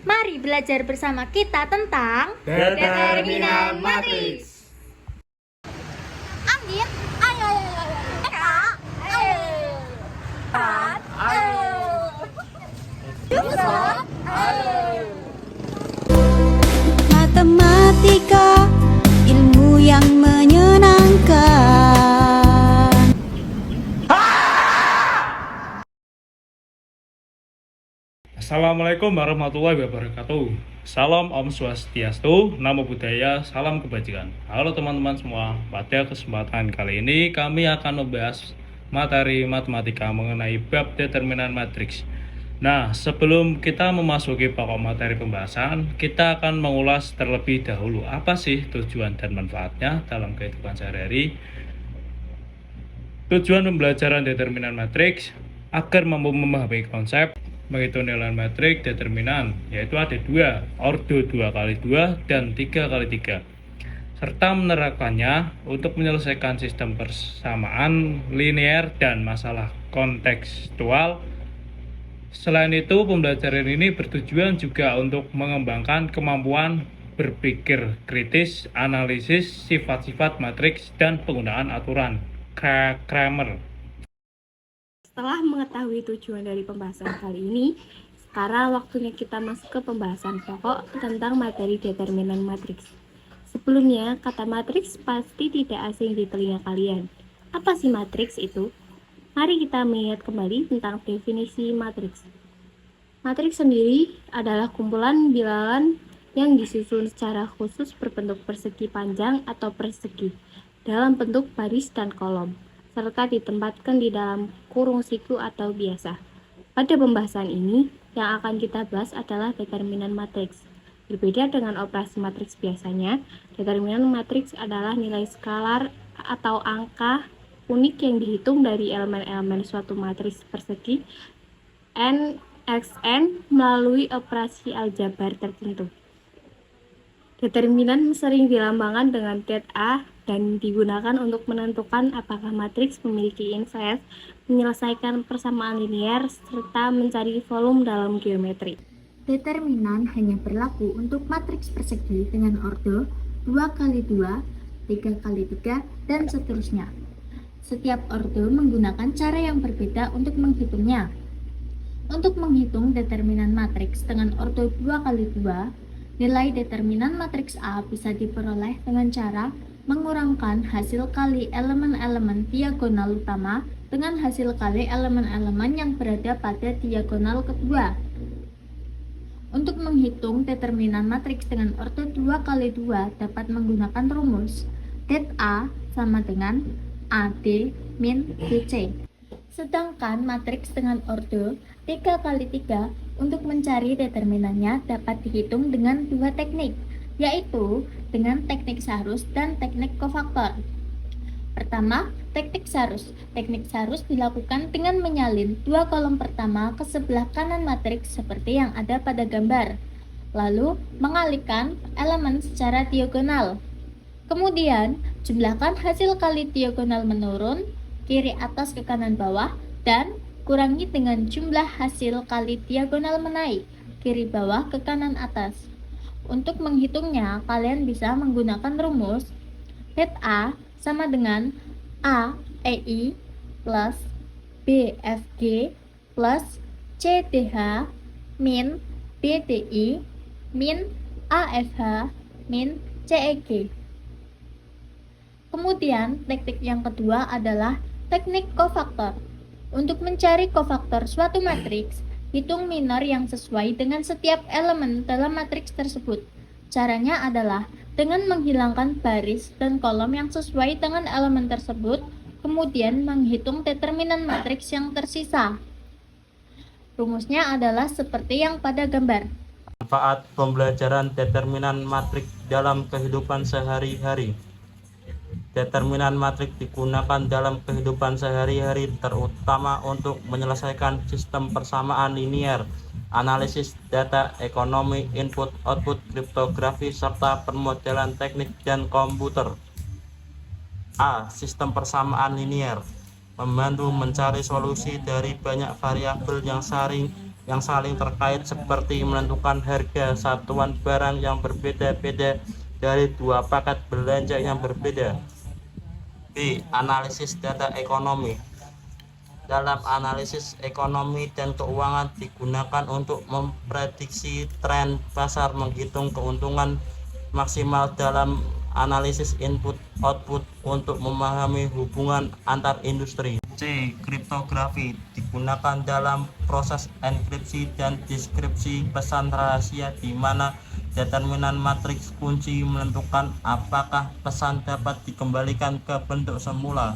Mari belajar bersama kita tentang Determinan matriks. Andir, ayo, ayo, ayo. Eka, ayo. Pat, ayo. Yusuf, ayo. Matematika, ilmu yang menyenangkan. Assalamualaikum warahmatullahi wabarakatuh. Salam Om Swastiastu, Namo Buddhaya, salam kebajikan. Halo teman-teman semua, pada kesempatan kali ini kami akan membahas materi matematika mengenai bab determinan matriks. Nah, sebelum kita memasuki pokok materi pembahasan, kita akan mengulas terlebih dahulu apa sih tujuan dan manfaatnya dalam kehidupan sehari-hari. Tujuan pembelajaran determinan matriks agar mampu memahami konsep menghitung nilai matrik determinan, yaitu ada dua, ordo 2x2 dan 3x3, serta menerapkannya untuk menyelesaikan sistem persamaan linear dan masalah kontekstual. Selain itu, pembelajaran ini bertujuan juga untuk mengembangkan kemampuan berpikir kritis, analisis sifat-sifat matriks, dan penggunaan aturan Cramer. Setelah mengetahui tujuan dari pembahasan kali ini, sekarang waktunya kita masuk ke pembahasan pokok tentang materi determinan matriks. Sebelumnya, kata matriks pasti tidak asing di telinga kalian. Apa sih matriks itu? Mari kita melihat kembali tentang definisi matriks. Matriks sendiri adalah kumpulan bilangan yang disusun secara khusus berbentuk persegi panjang atau persegi dalam bentuk baris dan kolom, serta ditempatkan di dalam kurung siku atau biasa. Pada pembahasan ini, yang akan kita bahas adalah determinan matriks. Berbeda dengan operasi matriks biasanya, determinan matriks adalah nilai skalar atau angka unik yang dihitung dari elemen-elemen suatu matriks persegi n xn melalui operasi aljabar tertentu. Determinan sering dilambangkan dengan det A dan digunakan untuk menentukan apakah matriks memiliki inverse, menyelesaikan persamaan linear, serta mencari volume dalam geometri. Determinan hanya berlaku untuk matriks persegi dengan ordo 2x2, 3x3, dan seterusnya. Setiap ordo menggunakan cara yang berbeda untuk menghitungnya. Untuk menghitung determinan matriks dengan ordo 2x2, nilai determinan matriks A bisa diperoleh dengan cara mengurangkan hasil kali elemen-elemen diagonal utama dengan hasil kali elemen-elemen yang berada pada diagonal kedua. Untuk menghitung determinan matriks dengan ordo 2x2 dapat menggunakan rumus det A sama dengan AD min BC. Sedangkan matriks dengan ordo 3x3 untuk mencari determinannya dapat dihitung dengan dua teknik, yaitu dengan teknik Sarus dan teknik kofaktor. Pertama, teknik Sarus. Teknik Sarus dilakukan dengan menyalin dua kolom pertama ke sebelah kanan matriks seperti yang ada pada gambar, lalu mengalihkan elemen secara diagonal. Kemudian, jumlahkan hasil kali diagonal menurun, kiri atas ke kanan bawah, dan kurangi dengan jumlah hasil kali diagonal menaik, kiri bawah ke kanan atas. Untuk menghitungnya, kalian bisa menggunakan rumus det A sama dengan A EI plus BFG plus CDH min BDI min AFH min CEG. Kemudian, teknik yang kedua adalah teknik kofaktor. Untuk mencari kofaktor suatu matriks, hitung minor yang sesuai dengan setiap elemen dalam matriks tersebut. Caranya adalah dengan menghilangkan baris dan kolom yang sesuai dengan elemen tersebut, kemudian menghitung determinan matriks yang tersisa. Rumusnya adalah seperti yang pada gambar. Manfaat pembelajaran determinan matriks dalam kehidupan sehari-hari. Determinan matriks digunakan dalam kehidupan sehari-hari terutama untuk menyelesaikan sistem persamaan linear, analisis data, ekonomi, input-output, kriptografi, serta permodelan teknik dan komputer. A. Sistem persamaan linear membantu mencari solusi dari banyak variabel yang yang saling terkait seperti menentukan harga satuan barang yang berbeda-beda dari dua paket belanja yang berbeda. B. Analisis data ekonomi. Dalam analisis ekonomi dan keuangan digunakan untuk memprediksi tren pasar, menghitung keuntungan maksimal dalam analisis input-output untuk memahami hubungan antar industri. C. Kriptografi digunakan dalam proses enkripsi dan deskripsi pesan rahasia di mana determinan matriks kunci menentukan apakah pesan dapat dikembalikan ke bentuk semula.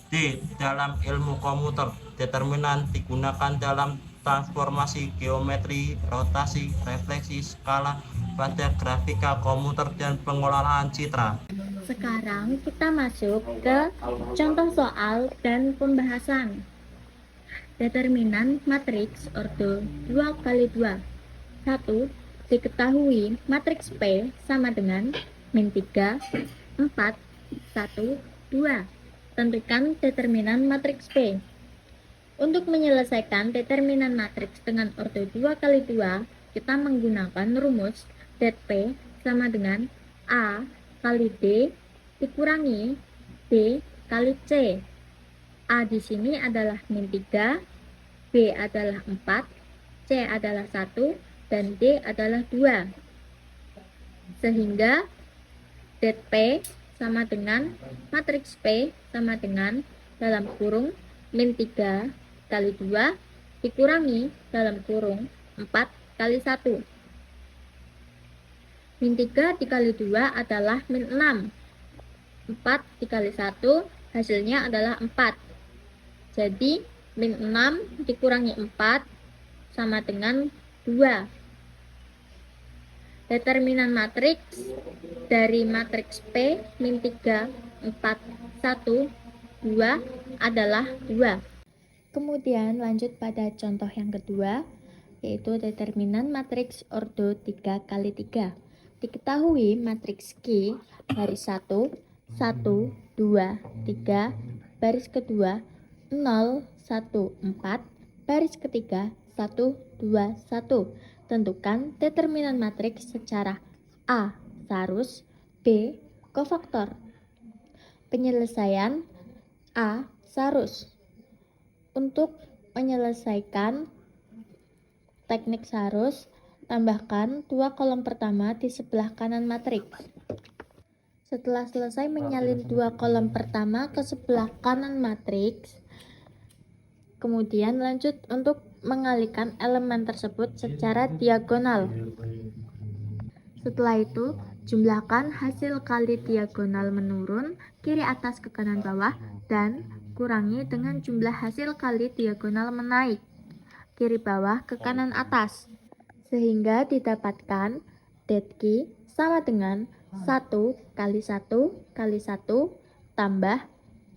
D. Dalam ilmu komputer, determinan digunakan dalam transformasi geometri, rotasi, refleksi, skala pada grafika komputer dan pengolahan citra. Sekarang kita masuk ke contoh soal dan pembahasan. Determinan matriks ordo 2 kali 2. 1. Diketahui matriks P sama dengan min 3, 4, 1, 2. Tentukan determinan matriks P. Untuk menyelesaikan determinan matriks dengan ordo 2 kali 2, kita menggunakan rumus det P sama dengan A kali D dikurangi B kali C. A di sini adalah min 3, B adalah 4, C adalah 1, dan D adalah 2. Sehingga det P sama dengan matriks P sama dengan dalam kurung min 3 kali 2 dikurangi dalam kurung 4 kali 1. Min 3 dikali 2 adalah min 6. 4 dikali 1 hasilnya adalah 4. Jadi min 6 dikurangi 4 sama dengan 2. Determinan matriks dari matriks P min 3, 4, 1, 2 adalah 2. Kemudian lanjut pada contoh yang kedua, yaitu determinan matriks ordo 3 kali 3. Diketahui matriks Q baris 1, 1, 2, 3, baris kedua 0, 1, 4, baris ketiga 1, 2, 1. Tentukan determinan matriks secara A. Sarus, B. Kofaktor. Penyelesaian A. Sarus. Untuk menyelesaikan teknik sarus, tambahkan 2 kolom pertama di sebelah kanan matriks. Setelah selesai menyalin 2 kolom pertama ke sebelah kanan matriks, kemudian lanjut untuk mengalihkan elemen tersebut secara diagonal. Setelah itu, jumlahkan hasil kali diagonal menurun kiri atas ke kanan bawah dan kurangi dengan jumlah hasil kali diagonal menaik kiri bawah ke kanan atas, sehingga didapatkan det Q sama dengan 1 kali 1 kali 1 tambah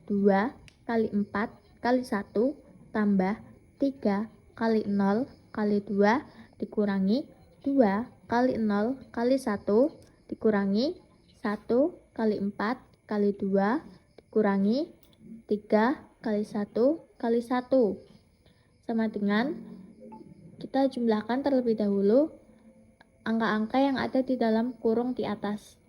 2 kali 4 kali 1 tambah 3 kali 0 kali 2 dikurangi 2 kali 0 kali 1 dikurangi 1 kali 4 kali 2 dikurangi 3 kali 1 kali 1 sama dengan, kita jumlahkan terlebih dahulu angka-angka yang ada di dalam kurung di atas.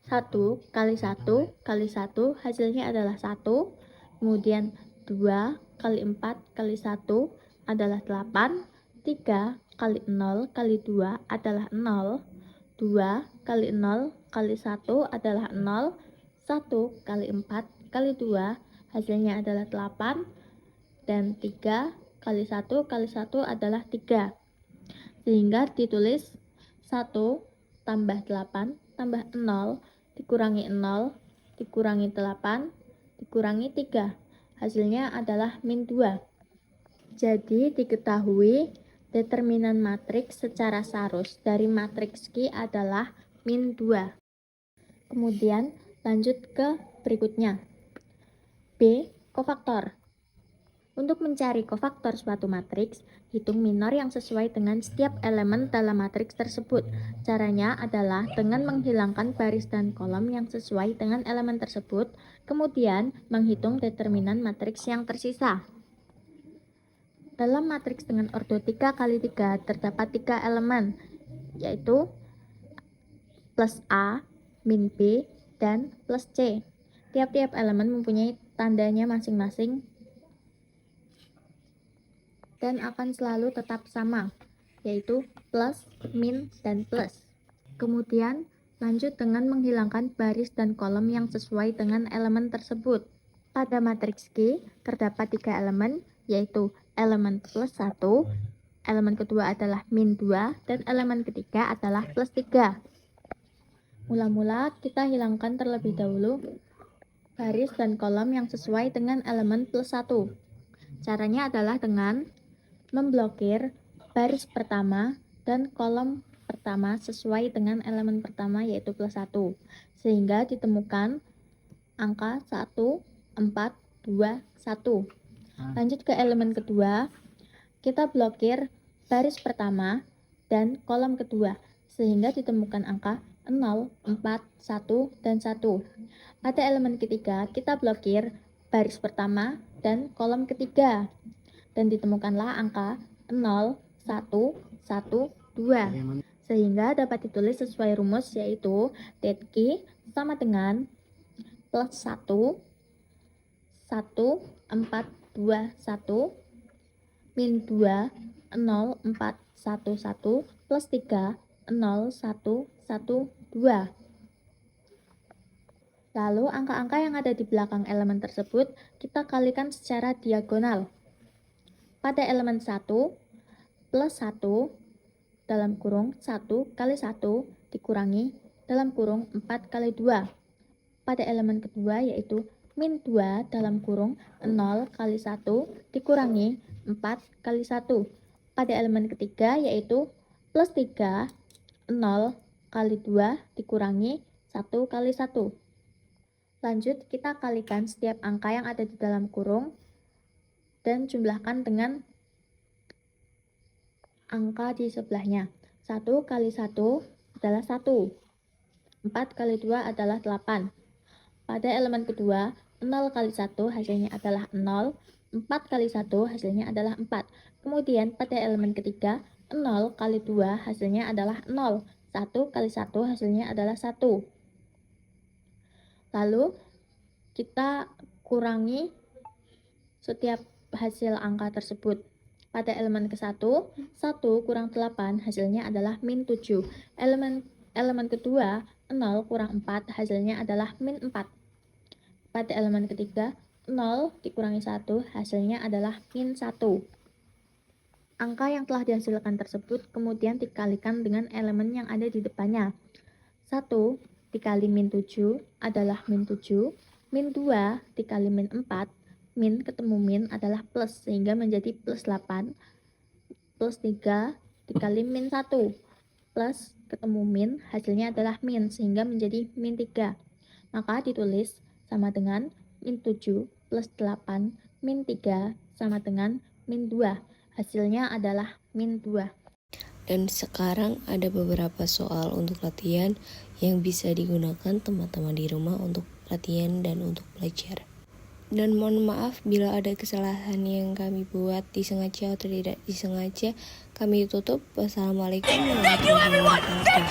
1 kali 1 kali 1 hasilnya adalah 1, kemudian 2 kali 4 kali 1 adalah 8, 3 kali 0 kali 2 adalah 0, 2 kali 0 kali 1 adalah 0, 1 kali 4 kali 2 hasilnya adalah 8, dan 3 kali 1 kali 1 adalah 3. Sehingga ditulis 1 tambah 8 tambah 0 dikurangi 0 dikurangi 8 dikurangi 3. Hasilnya adalah min 2. Jadi diketahui determinan matriks secara sarus dari matriks Q adalah min 2. Kemudian lanjut ke berikutnya. B. Kofaktor. Untuk mencari kofaktor suatu matriks, hitung minor yang sesuai dengan setiap elemen dalam matriks tersebut. Caranya adalah dengan menghilangkan baris dan kolom yang sesuai dengan elemen tersebut, kemudian menghitung determinan matriks yang tersisa. Dalam matriks dengan ordo 3 kali 3 terdapat 3 elemen, yaitu plus A, min B, dan plus C. Tiap-tiap elemen mempunyai tandanya masing-masing dan akan selalu tetap sama, yaitu plus, min, dan plus. Kemudian, lanjut dengan menghilangkan baris dan kolom yang sesuai dengan elemen tersebut. Pada matriks G, terdapat 3 elemen, yaitu elemen plus 1, elemen kedua adalah min 2, dan elemen ketiga adalah plus 3. Mula-mula, kita hilangkan terlebih dahulu baris dan kolom yang sesuai dengan elemen plus 1. Caranya adalah dengan memblokir baris pertama dan kolom pertama sesuai dengan elemen pertama yaitu plus 1, sehingga ditemukan angka 1, 4, 2, 1. Lanjut ke elemen kedua, kita blokir baris pertama dan kolom kedua, sehingga ditemukan angka 0, 4, 1, dan 1. Pada elemen ketiga, kita blokir baris pertama dan kolom ketiga, dan ditemukanlah angka 0, 1, 1, 2. Sehingga dapat ditulis sesuai rumus, yaitu TQ sama dengan plus 1, 1, 4, 2, 1, min 2, 0, 4, 1, 1, plus 3, 0, 1, 1, 2. Lalu angka-angka yang ada di belakang elemen tersebut kita kalikan secara diagonal. Pada elemen 1, plus 1 dalam kurung 1 kali 1 dikurangi dalam kurung 4 kali 2. Pada elemen kedua yaitu min 2 dalam kurung 0 kali 1 dikurangi 4 kali 1. Pada elemen ketiga yaitu plus 3, 0 kali 2 dikurangi 1 kali 1. Lanjut, kita kalikan setiap angka yang ada di dalam kurung dan jumlahkan dengan angka di sebelahnya. 1 kali 1 adalah 1. 4 kali 2 adalah 8. Pada elemen kedua, 0 kali 1 hasilnya adalah 0. 4 kali 1 hasilnya adalah 4. Kemudian pada elemen ketiga, 0 kali 2 hasilnya adalah 0. 1 kali 1 hasilnya adalah 1. Lalu, kita kurangi setiap hasil angka tersebut. Pada elemen ke-1, 1 kurang 8 hasilnya adalah min 7. Elemen kedua, 0 kurang 4 hasilnya adalah min 4. Pada elemen ketiga, 0 dikurangi 1 hasilnya adalah min 1. Angka yang telah dihasilkan tersebut kemudian dikalikan dengan elemen yang ada di depannya. 1 dikali min 7 adalah min 7, min 2 dikali min 4, min ketemu min adalah plus, sehingga menjadi plus 8, plus 3 dikali min 1, plus ketemu min, hasilnya adalah min, sehingga menjadi min 3. Maka ditulis sama dengan min 7 plus 8 min 3 sama dengan min 2. Hasilnya adalah min 2. Dan sekarang ada beberapa soal untuk latihan yang bisa digunakan teman-teman di rumah untuk latihan dan untuk belajar. Dan mohon maaf bila ada kesalahan yang kami buat disengaja atau tidak disengaja. Kami tutup. Wassalamualaikum warahmatullahi wabarakatuh.